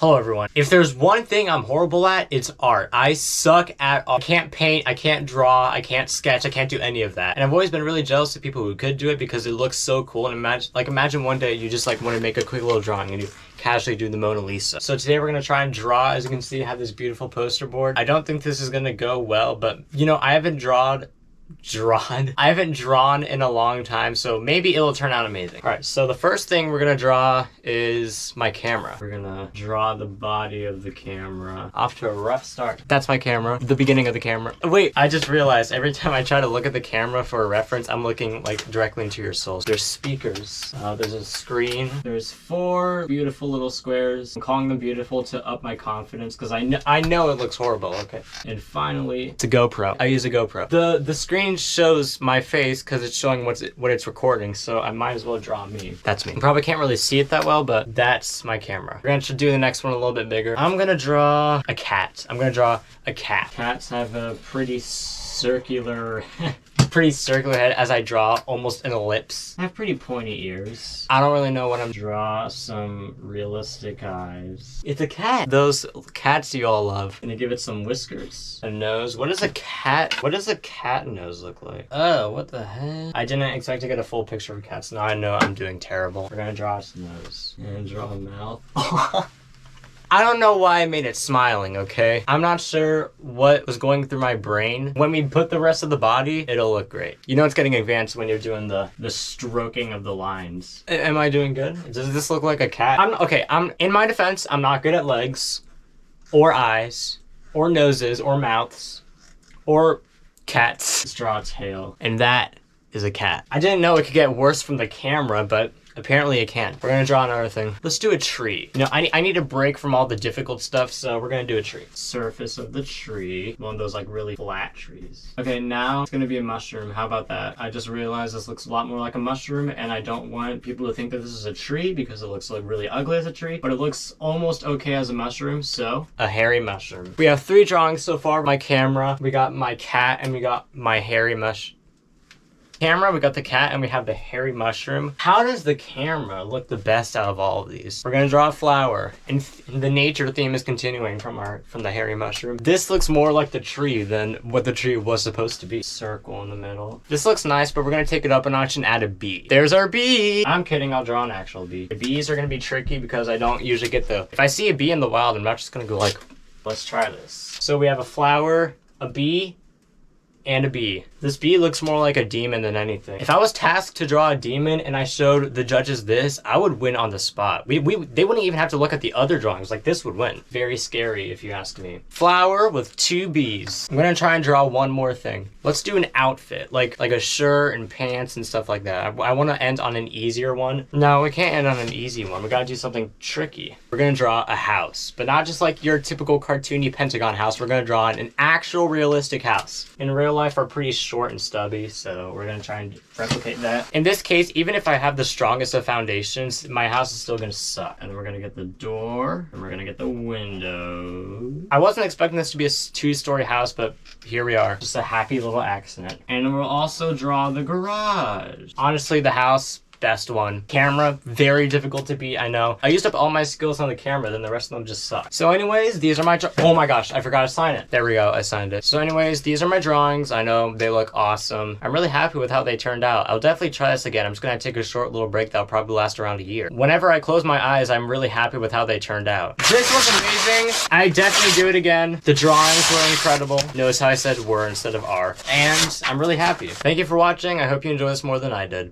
Hello everyone. If there's one thing I'm horrible at, it's art. I suck at art. I can't paint, I can't draw, I can't sketch, I can't do any of that. And I've always been really jealous of people who could do it because it looks so cool. And imagine one day you just want to make a quick little drawing and you casually do the Mona Lisa. So today we're gonna try and draw. As you can see, I have this beautiful poster board. I don't think this is gonna go well, but I haven't drawn in a long time, so maybe it'll turn out amazing. All right, so the first thing we're gonna draw is my camera. We're gonna draw the body of the camera. Off to a rough start. That's my camera, the beginning of the camera. Wait, I just realized every time I try to look at the camera for a reference, I'm looking directly into your soul. There's speakers, there's a screen, there's 4 beautiful little squares. I'm calling them beautiful to up my confidence because I know it looks horrible, okay? And finally, it's a GoPro. I use a GoPro. The screen shows my face because it's showing what it's recording, so I might as well draw me. That's me. You probably can't really see it that well, but that's my camera. We're gonna do the next one a little bit bigger. I'm gonna draw a cat. Cats have a pretty circular head as I draw almost an ellipse. I have pretty pointy ears. I don't really know what I'm draw some realistic eyes. It's a cat. Those cats you all love. Gonna give it some whiskers. A nose. What does a cat nose look like? Oh, what the heck? I didn't expect to get a full picture of cats. Now I know I'm doing terrible. We're gonna draw its nose. And draw a mouth. I don't know why I made it smiling, okay? I'm not sure what was going through my brain. When we put the rest of the body, it'll look great. You know it's getting advanced when you're doing the stroking of the lines. Am I doing good? Does this look like a cat? I'm in my defense, I'm not good at legs, or eyes, or noses, or mouths, or cats. Let's draw a tail. And that is a cat. I didn't know it could get worse from the camera, but apparently it can. We're gonna draw another thing. Let's do a tree. I need a break from all the difficult stuff, so we're gonna do a tree. Surface of the tree. One of those really flat trees. Okay, now it's gonna be a mushroom. How about that? I just realized this looks a lot more like a mushroom, and I don't want people to think that this is a tree because it looks really ugly as a tree, but it looks almost okay as a mushroom, so a hairy mushroom. We have 3 drawings so far. My camera, we got my cat, and we got my hairy camera, we got the cat, and we have the hairy mushroom. How does the camera look the best out of all of these? We're gonna draw a flower, and the nature theme is continuing from the hairy mushroom. This looks more like the tree than what the tree was supposed to be. Circle in the middle. This looks nice, but we're gonna take it up a notch and add a bee. There's our bee! I'm kidding, I'll draw an actual bee. The bees are gonna be tricky because I don't usually get if I see a bee in the wild, I'm not just gonna go let's try this. So we have a flower, a bee, and a bee. This bee looks more like a demon than anything. If I was tasked to draw a demon and I showed the judges this, I would win on the spot. They wouldn't even have to look at the other drawings. This would win. Very scary if you ask me. Flower with 2 bees. I'm gonna try and draw one more thing. Let's do an outfit, like a shirt and pants and stuff like that. I want to end on an easier one. No, we can't end on an easy one. We gotta do something tricky. We're gonna draw a house, but not just your typical cartoony Pentagon house. We're gonna draw an actual realistic house. In real life are pretty short and stubby, so we're gonna try and replicate that. In this case, even if I have the strongest of foundations, my house is still gonna suck. And we're gonna get the door, and we're gonna get the window. I wasn't expecting this to be a 2-story house, but here we are. Just a happy little accident. And we'll also draw the garage. Honestly, the house, best one. Camera, very difficult to beat, I know. I used up all my skills on the camera, then the rest of them just suck. So anyways, these are my oh my gosh, I forgot to sign it. There we go, I signed it. So anyways, these are my drawings. I know they look awesome. I'm really happy with how they turned out. I'll definitely try this again. I'm just gonna take a short little break that'll probably last around a year. Whenever I close my eyes, I'm really happy with how they turned out. This was amazing. I definitely do it again. The drawings were incredible. Notice how I said were instead of are. And I'm really happy. Thank you for watching. I hope you enjoy this more than I did.